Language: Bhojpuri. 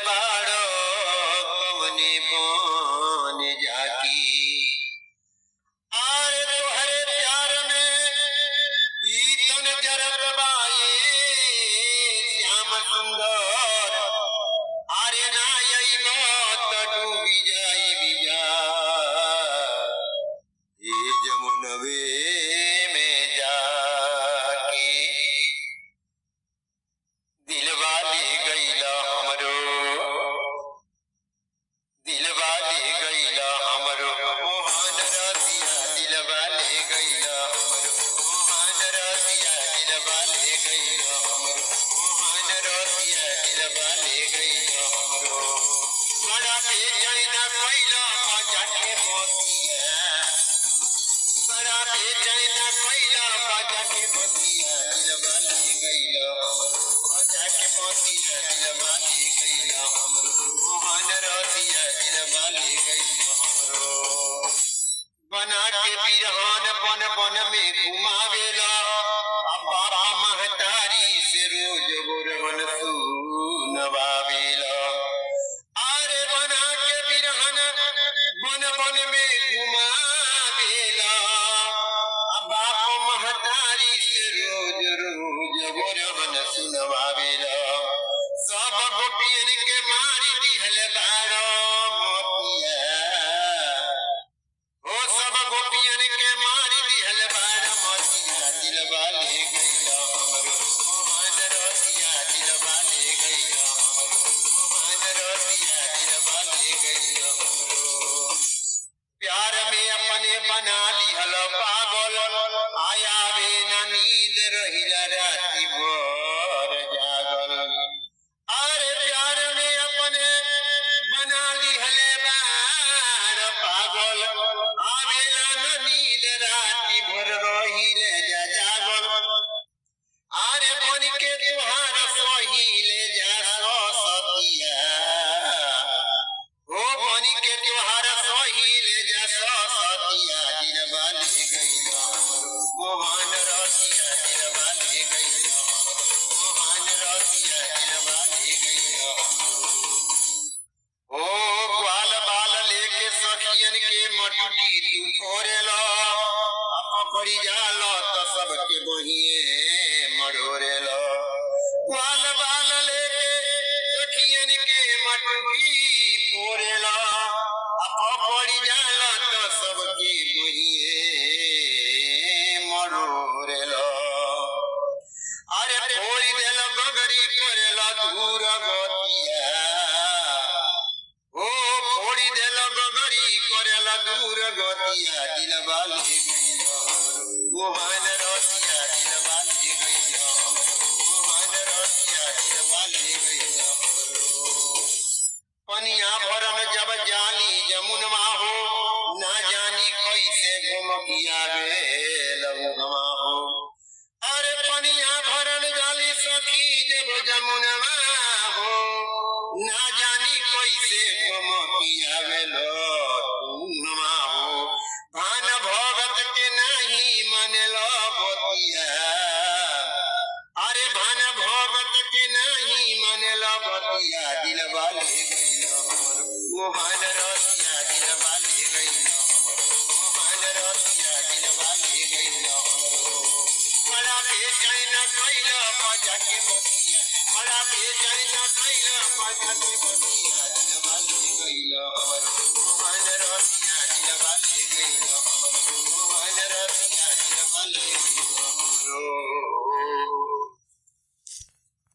बाड़ो कवने बन जाकी आरे तोहरे प्यार में ईतन जरत बाए श्याम सुंदर आरे ना यही बात डूबी जाई बिजा ये जमुनवे में जाके दिल वाले गईला हमरो दिल वाले गईला हमरो मोहन रतिया दिल वाले गईला हमरो मोहन रतिया दिल वाले गईला हमरो मोहन रतिया दिल वाले गईला हमरो बड़ा बेचैन कोइला बाजा के मोतिया बड़ा बेचैन कोइला बाजा के मोतिया दिल वाले गईला हमरो बाजा के मोतिया दिल वाले गईला हमरो मोहन रतिया दिल वाले गईला हमरो बना के बिरहान बन बन में घुमावेला बाबा महतारी से रोज बोरवन सुनवावेला अरे बना के बिरहान बन बन में घुमावेला बाबा महतारी से रोज रोज बोरवन सुनवावेला सब गोपियन के मारी दिहल बारो मोतिया ओ सब गोपियन के मारी दिहल बारो मोतिया दिल वाले गईला हमरो मोहन रतिया दिल वाले गईला हमरो मोहन रतिया दिल वाले गईला हमरो प्यार में अपने बना लिहल पागल आया वे न नींद रहिला राति भर जागल अरे प्यार में अपने बना लिहले बार पागल आवेला न नींद राति भर रहिले जागल अरे बन के तुहार सहिले जा सतिया ओ बन के तुहार सहिले जा सतिया दिल वाले गईला हमरो मोहन रतिया दिल वाले गईला हमरो मोहन रतिया दिल वाले गईला हमरो ओ ग्वाल बाल लेके सखियन के मटुकी तू फोरेला अपकड़ी जाला त सबके बहिए मरोरेला ग्वाल बाल लेके सखियन के मटुकी फोरेला अपकड़ी जाला त सबके बहिए मरोरेला अरे फोड़ी देल गगरी करेला दूर गतिया ओ फोड़ी देल गगरी करेला दूर गतिया दिल वाले गईला मोहन रतिया दिल वाले गईला मोहन रतिया दिल वाले गईला पनिया भरन जब जानी जमुनवा हो ना जानी कैसे घुमकियावे लमुनवा हो अरे पनिया भरन जाली सखी जब जमुनवा हो ना जानी कैसे घुमकियावे लमुनवा हो भान भगत के नहीं मनलो बतिया अरे भान भगत के नहीं मनलो बतिया दिल वाले गईला मोहन रतिया दिल वाले गईला मोहन रतिया दिल वाले गईला बड़ा बेचैन कइला बाजा के बतिया बड़ा बेचैन कइला बाजा के बतिया दिल वाले गईला